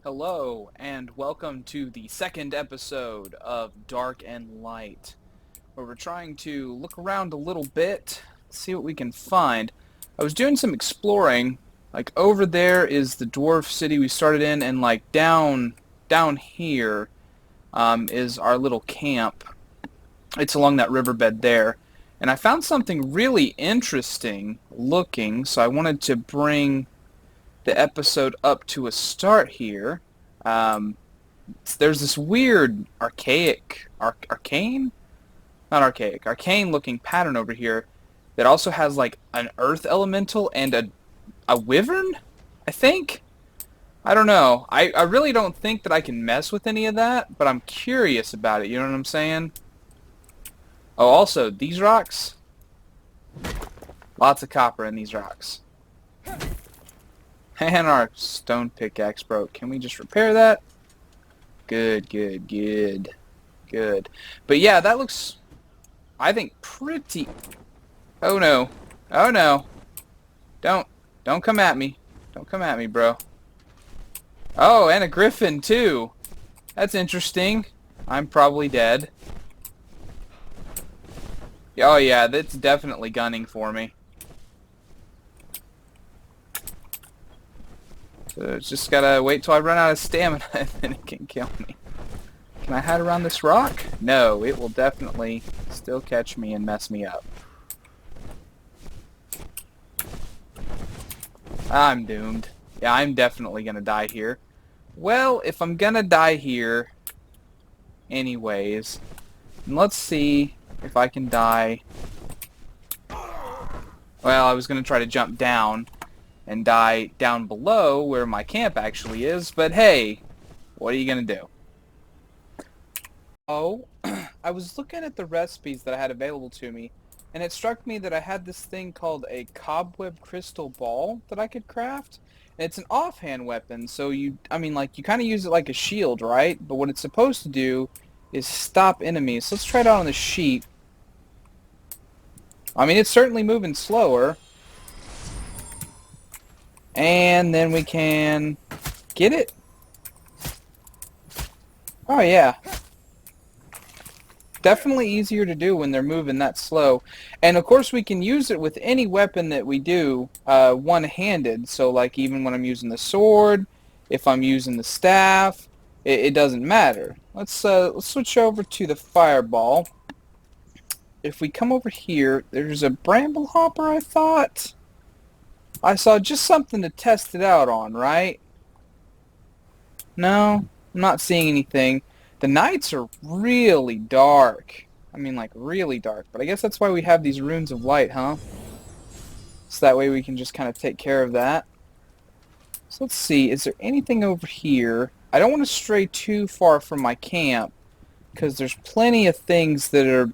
Hello, and welcome to the second episode of Dark and Light, where we're trying to look around a little bit, see what we can find. I was doing some exploring. Like, over there is the dwarf city we started in, and like down here is our little camp. It's along that riverbed there. And I found something really interesting looking, so I wanted to bring the episode up to a start here. Um, there's this weird arcane looking pattern over here that also has like an earth elemental and a wyvern, I think. I don't know. I really don't think that I can mess with any of that, but I'm curious about it, you know what I'm saying? Oh, also, these rocks, lots of copper in these rocks. And our stone pickaxe broke. Can we just repair that? Good. But yeah, that looks, I think, pretty... Oh no. Oh no. Don't come at me. Don't come at me, bro. Oh, and a griffin, too. That's interesting. I'm probably dead. Oh yeah, that's definitely gunning for me. So it's just gotta wait till I run out of stamina and then it can kill me. Can I hide around this rock? No, it will definitely still catch me and mess me up. I'm doomed. Yeah, I'm definitely gonna die here. Well, if I'm gonna die here anyways, let's see if I can die. Well, I was gonna try to jump down and die down below where my camp actually is, but hey, what are you gonna do? Oh, I was looking at the recipes that I had available to me, and it struck me that I had this thing called a Cobweb crystal ball that I could craft. And it's an offhand weapon, so you kind of use it like a shield, right? But what it's supposed to do is stop enemies. So let's try it out on the sheep. I mean, it's certainly moving slower. And then we can get it. Oh yeah. Definitely easier to do when they're moving that slow. And of course we can use it with any weapon that we do one-handed. So like even when I'm using the sword, if I'm using the staff, it doesn't matter. Let's switch over to the fireball. If we come over here, there's a bramble hopper, I thought. I saw just something to test it out on, right? No, I'm not seeing anything. The nights are really dark. I mean, like, really dark. But I guess that's why we have these runes of light, huh? So that way we can just kind of take care of that. So let's see. Is there anything over here? I don't want to stray too far from my camp, because there's plenty of things that are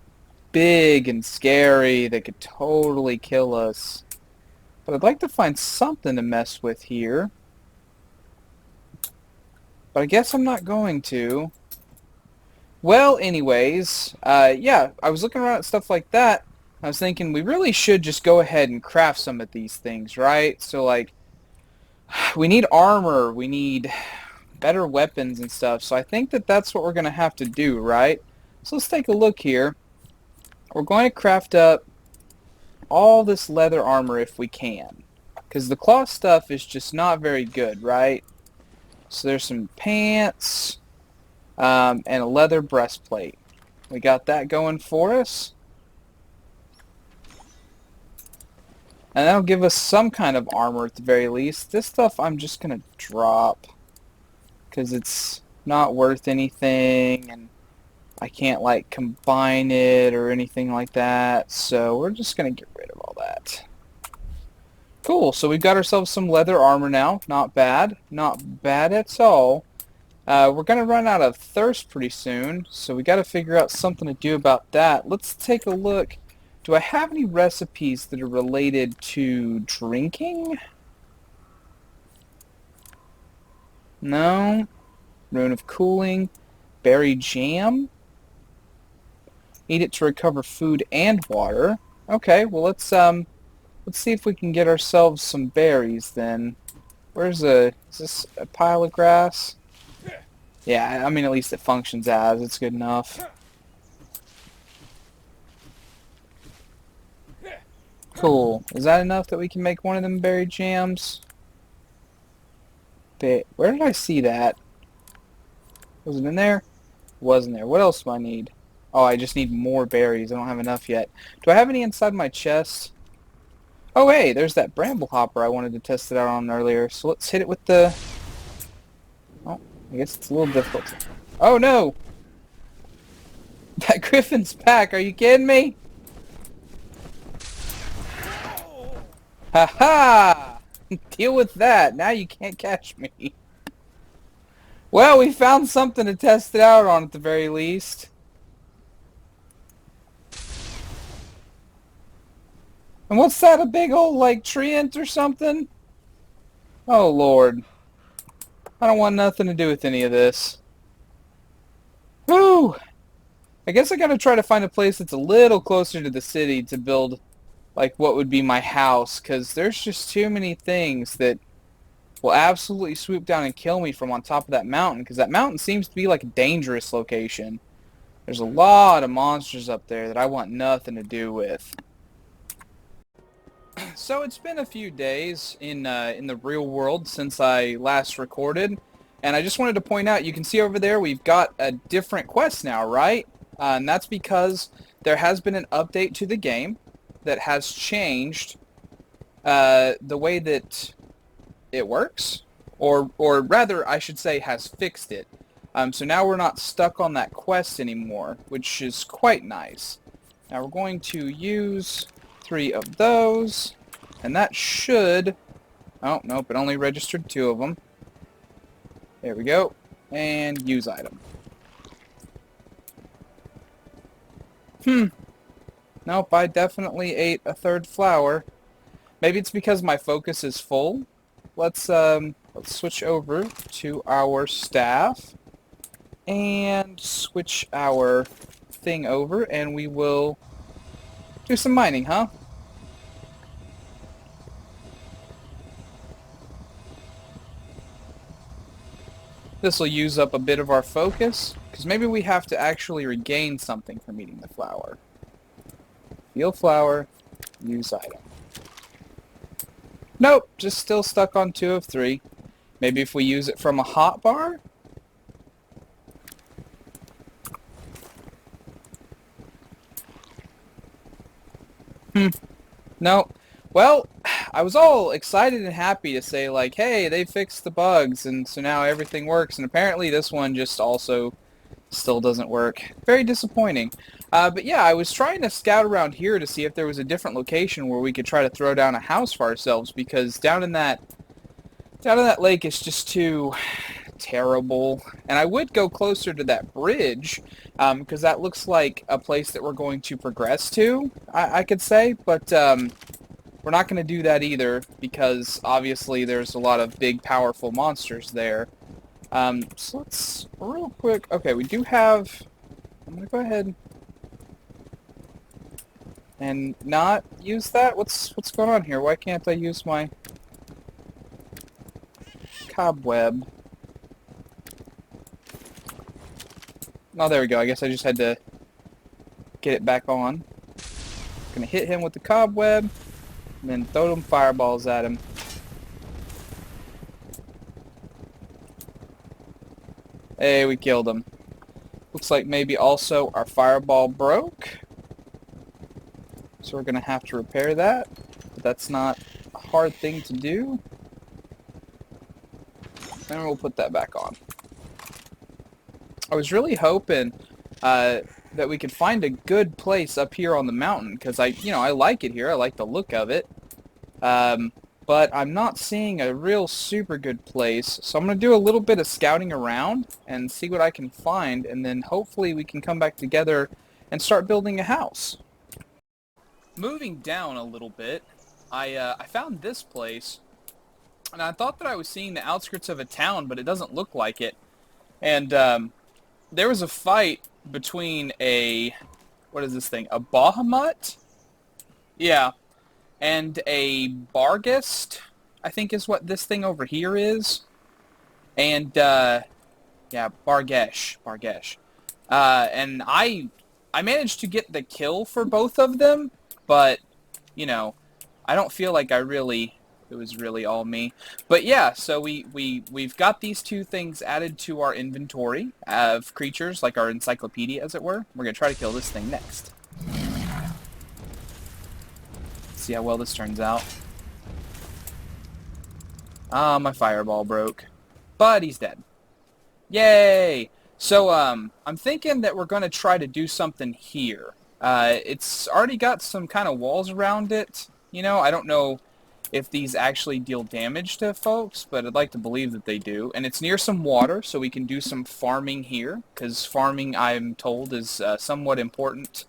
big and scary that could totally kill us. But I'd like to find something to mess with here. But I guess I'm not going to. Well, anyways, yeah, I was looking around at stuff like that. I was thinking we really should just go ahead and craft some of these things, right? So, like, we need armor, we need better weapons and stuff. So I think that that's what we're going to have to do, right? So let's take a look here. We're going to craft up all this leather armor if we can, because the cloth stuff is just not very good, right? So there's some pants and a leather breastplate. We got that going for us, and that'll give us some kind of armor at the very least. This stuff I'm just gonna drop because it's not worth anything, and I can't like combine it or anything like that, so we're just gonna get rid of all that. Cool, so we've got ourselves some leather armor now. Not bad. Not bad at all. We're gonna run out of thirst pretty soon, so we gotta figure out something to do about that. Let's take a look. Do I have any recipes that are related to drinking? No. Rune of cooling. Berry jam. Eat it to recover food and water. Okay, well let's see if we can get ourselves some berries then. Is this a pile of grass? Yeah, I mean, at least it functions as. It's good enough. Cool. Is that enough that we can make one of them berry jams? Where did I see that? Was it in there? Wasn't there. What else do I need? Oh, I just need more berries. I don't have enough yet. Do I have any inside my chest? Oh, hey, there's that bramble hopper I wanted to test it out on earlier. So let's hit it with the... Oh, I guess it's a little difficult. Oh, no! That griffin's back. Are you kidding me? Ha ha! Deal with that. Now you can't catch me. Well, we found something to test it out on at the very least. And what's that, a big old, like, treant or something? Oh, Lord. I don't want nothing to do with any of this. Whew! I guess I gotta try to find a place that's a little closer to the city to build, like, what would be my house, because there's just too many things that will absolutely swoop down and kill me from on top of that mountain, because that mountain seems to be like a dangerous location. There's a lot of monsters up there that I want nothing to do with. So it's been a few days in the real world since I last recorded, and I just wanted to point out, you can see over there we've got a different quest now, right? And that's because there has been an update to the game that has changed the way that it works, or rather, I should say, has fixed it. So now we're not stuck on that quest anymore, which is quite nice. Now we're going to use 3 of those, and that should... Oh, nope, it only registered 2 of them. There we go. And use item. Nope, I definitely ate a 3rd flower. Maybe it's because my focus is full. Let's switch over to our staff and switch our thing over, and we will do some mining, huh? This will use up a bit of our focus, because maybe we have to actually regain something from eating the flower. Heal flower, use item. Nope, just still stuck on 2 of 3. Maybe if we use it from a hotbar? No. Well, I was all excited and happy to say, like, hey, they fixed the bugs, and so now everything works, and apparently this one just also still doesn't work. Very disappointing. But yeah, I was trying to scout around here to see if there was a different location where we could try to throw down a house for ourselves, because down in that lake is just too terrible. And I would go closer to that bridge, because that looks like a place that we're going to progress to, I could say, but we're not going to do that either, because obviously there's a lot of big, powerful monsters there. So let's, real quick, okay, we do have, I'm going to go ahead and not use that. What's going on here? Why can't I use my cobweb? Oh, there we go. I guess I just had to get it back on. Gonna hit him with the cobweb, and then throw them fireballs at him. Hey, we killed him. Looks like maybe also our fireball broke. So we're gonna have to repair that. But that's not a hard thing to do. And we'll put that back on. I was really hoping that we could find a good place up here on the mountain, because I like it here. I like the look of it. But I'm not seeing a real super good place, so I'm going to do a little bit of scouting around and see what I can find, and then hopefully we can come back together and start building a house. Moving down a little bit, I found this place, and I thought that I was seeing the outskirts of a town, but it doesn't look like it. And there was a fight between what is this thing, a Bahamut? Yeah. And a Barghest, I think is what this thing over here is. And Yeah, Bargesh. Bargesh. And I managed to get the kill for both of them, but, you know, I don't feel like it was really all me. But yeah, so we've got these two things added to our inventory of creatures, like our encyclopedia, as it were. We're going to try to kill this thing next. See how well this turns out. Ah, my fireball broke. But he's dead. Yay! So, I'm thinking that we're going to try to do something here. It's already got some kind of walls around it. You know, I don't know if these actually deal damage to folks, but I'd like to believe that they do. And it's near some water, so we can do some farming here, because farming, I'm told, is somewhat important.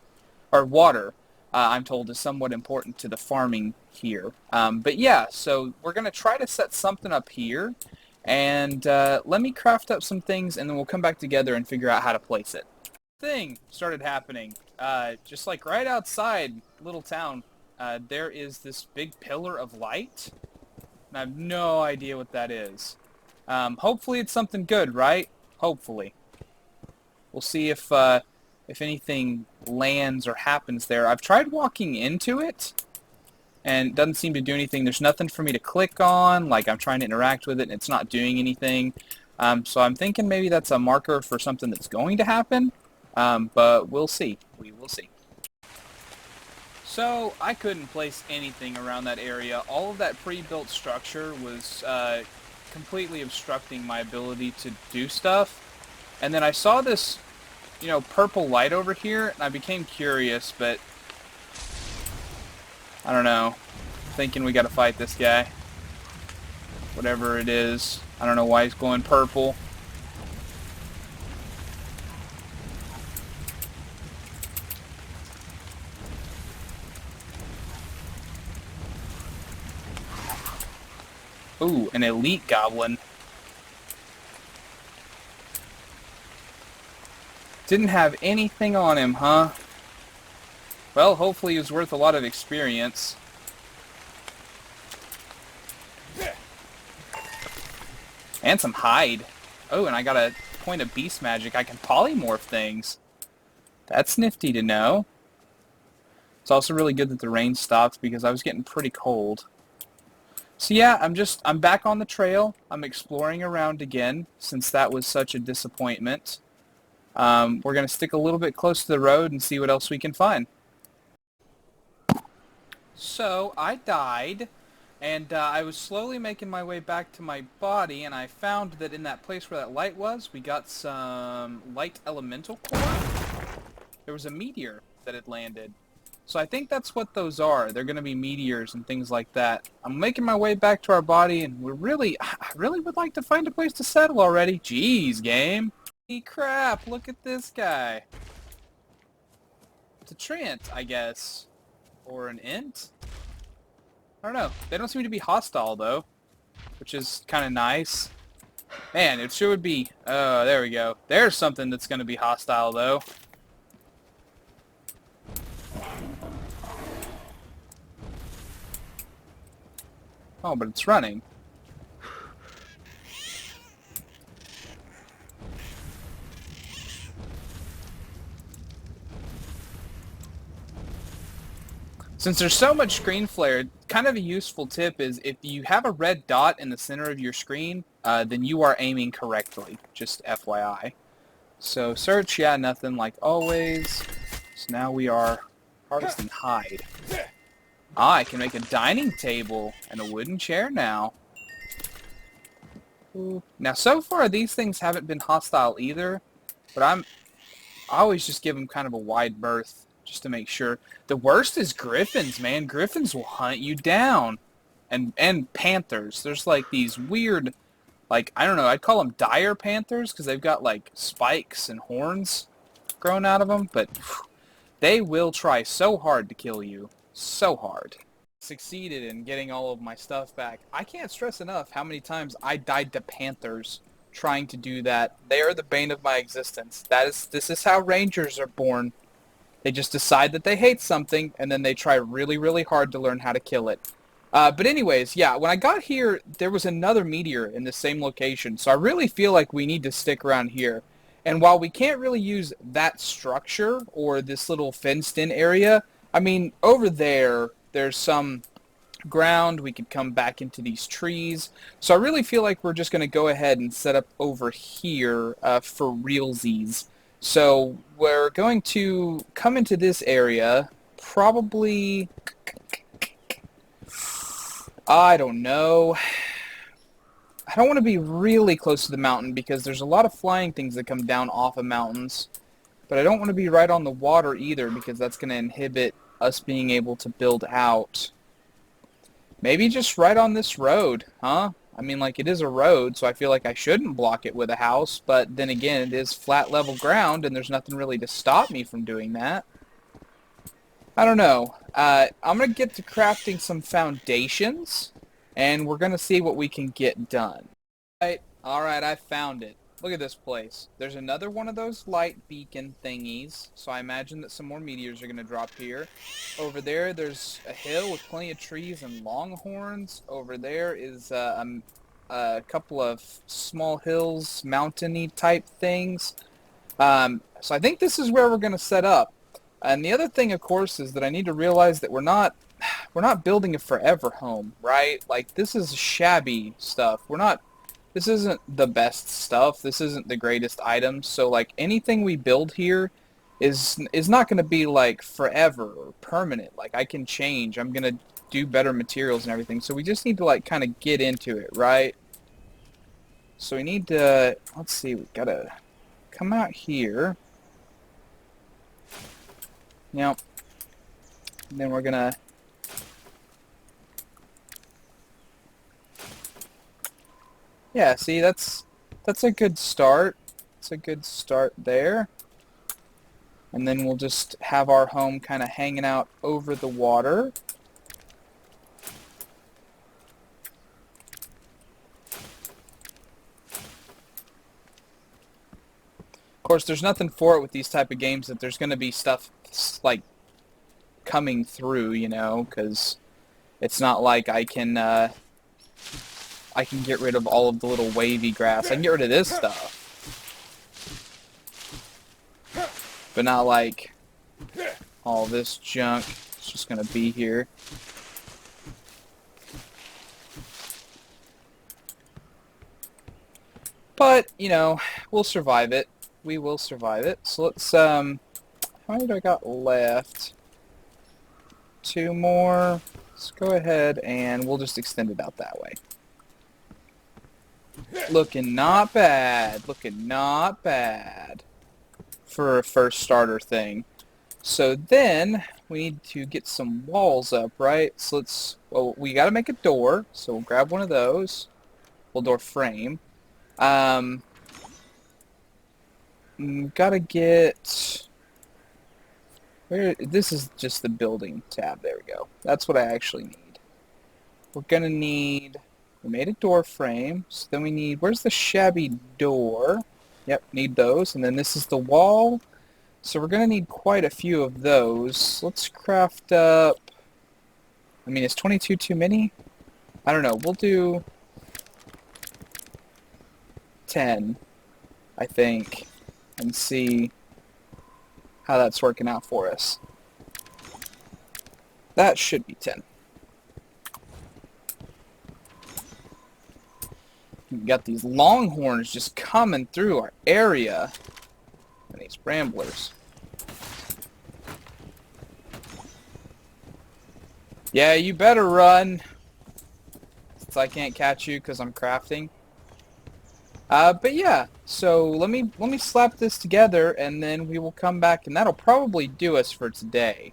Or water, I'm told, is somewhat important to the farming here. But yeah, so we're going to try to set something up here. And let me craft up some things, and then we'll come back together and figure out how to place it. Thing started happening. Just like right outside little town, there is this big pillar of light. And I have no idea what that is. Hopefully it's something good, right? Hopefully. We'll see if anything lands or happens there. I've tried walking into it, and it doesn't seem to do anything. There's nothing for me to click on. Like, I'm trying to interact with it, and it's not doing anything. So I'm thinking maybe that's a marker for something that's going to happen. But we'll see. We will see. So I couldn't place anything around that area. All of that pre-built structure was completely obstructing my ability to do stuff. And then I saw this, you know, purple light over here, and I became curious, but I don't know. Thinking we gotta fight this guy. Whatever it is. I don't know why he's glowing purple. Ooh, an elite goblin. Didn't have anything on him, huh? Well, hopefully he was worth a lot of experience. And some hide. Oh, and I got a point of beast magic. I can polymorph things. That's nifty to know. It's also really good that the rain stopped because I was getting pretty cold. So yeah, I'm back on the trail. I'm exploring around again since that was such a disappointment. We're going to stick a little bit close to the road and see what else we can find. So I died, and I was slowly making my way back to my body, and I found that in that place where that light was, we got some light elemental core. There was a meteor that had landed. So I think that's what those are. They're going to be meteors and things like that. I'm making my way back to our body, and I really would like to find a place to settle already. Jeez, game. Holy crap, look at this guy. It's a Trent, I guess. Or an Int? I don't know. They don't seem to be hostile, though, which is kind of nice. Man, it sure would be... Oh, there we go. There's something that's going to be hostile, though. Oh, but it's running. Since there's so much screen flare, kind of a useful tip is if you have a red dot in the center of your screen, then you are aiming correctly. Just FYI. So search, yeah, nothing like always. So now we are harvesting hide. Ah, I can make a dining table and a wooden chair now. Ooh. Now, so far, these things haven't been hostile either, but I always just give them kind of a wide berth just to make sure. The worst is griffins, man. Griffins will hunt you down. And panthers. There's like these weird, like, I don't know, I'd call them dire panthers because they've got like spikes and horns growing out of them, but they will try so hard to kill you. So hard. Succeeded in getting all of my stuff back. I can't stress enough how many times I died to panthers trying to do that. They are the bane of my existence. This is how rangers are born. They just decide that they hate something, and then they try really, really hard to learn how to kill it. But anyways, yeah, when I got here, there was another meteor in the same location. So I really feel like we need to stick around here. And while we can't really use that structure or this little fenced-in area, I mean, over there, there's some ground. We could come back into these trees. So I really feel like we're just going to go ahead and set up over here for realsies. So we're going to come into this area, probably, I don't know. I don't want to be really close to the mountain because there's a lot of flying things that come down off of mountains. But I don't want to be right on the water either because that's going to inhibit us being able to build out. Maybe just right on this road, huh? I mean, like, it is a road, so I feel like I shouldn't block it with a house. But then again, it is flat level ground, and there's nothing really to stop me from doing that. I don't know. I'm going to get to crafting some foundations, and we're going to see what we can get done. Alright, I found it. Look at this place. There's another one of those light beacon thingies, so I imagine that some more meteors are going to drop here. Over there, there's a hill with plenty of trees and longhorns. Over there is a couple of small hills, mountainy type things. So I think this is where we're going to set up. And the other thing, of course, is that I need to realize that we're not building a forever home, right? Like, this is shabby stuff. This isn't the best stuff. This isn't the greatest items. So, like, anything we build here is not going to be, like, forever or permanent. Like, I can change. I'm going to do better materials and everything. So we just need to, like, kind of get into it, right? So we need to, let's see, we got to come out here. Yep. And then we're going to yeah, see, that's a good start. It's a good start there. And then we'll just have our home kind of hanging out over the water. Of course, there's nothing for it with these type of games that there's going to be stuff like coming through, you know, because it's not like I can get rid of all of the little wavy grass. I can get rid of this stuff. But not like all this junk. It's just going to be here. But, you know, we'll survive it. We will survive it. So let's, how many do I got left? 2 more. Let's go ahead and we'll just extend it out that way. Looking not bad. Looking not bad for a first starter thing. So then we need to get some walls up, right? So let's, well, we got to make a door. So we'll grab one of those. Well, door frame. Gotta get, where, this is just the building tab. There we go. That's what I actually need. We're gonna need, we made a door frame, so then we need, where's the shabby door? Yep, need those. And then this is the wall. So we're going to need quite a few of those. Let's craft up, I mean, is 22 too many? I don't know. We'll do 10, I think, and see how that's working out for us. That should be 10. We've got these longhorns just coming through our area. And these ramblers. Yeah, you better run. Since I can't catch you because I'm crafting. But yeah, so let me slap this together and then we will come back and that'll probably do us for today.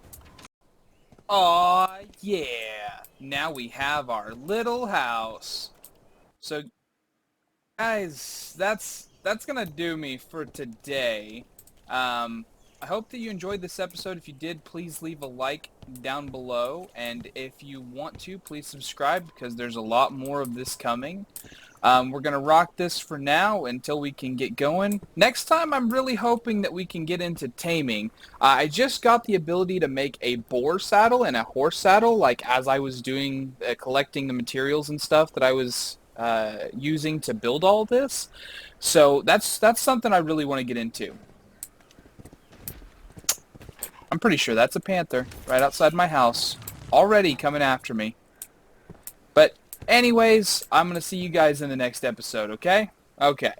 Aw, yeah. Now we have our little house. So guys, that's gonna do me for today. I hope that you enjoyed this episode. If you did, please leave a like down below, and if you want to, please subscribe because there's a lot more of this coming. We're going to rock this for now until we can get going. Next time, I'm really hoping that we can get into taming. I just got the ability to make a boar saddle and a horse saddle, like as I was doing, collecting the materials and stuff that I was using to build all this. So that's something I really want to get into. I'm pretty sure that's a panther right outside my house, already coming after me. But anyways, I'm going to see you guys in the next episode, okay? Okay.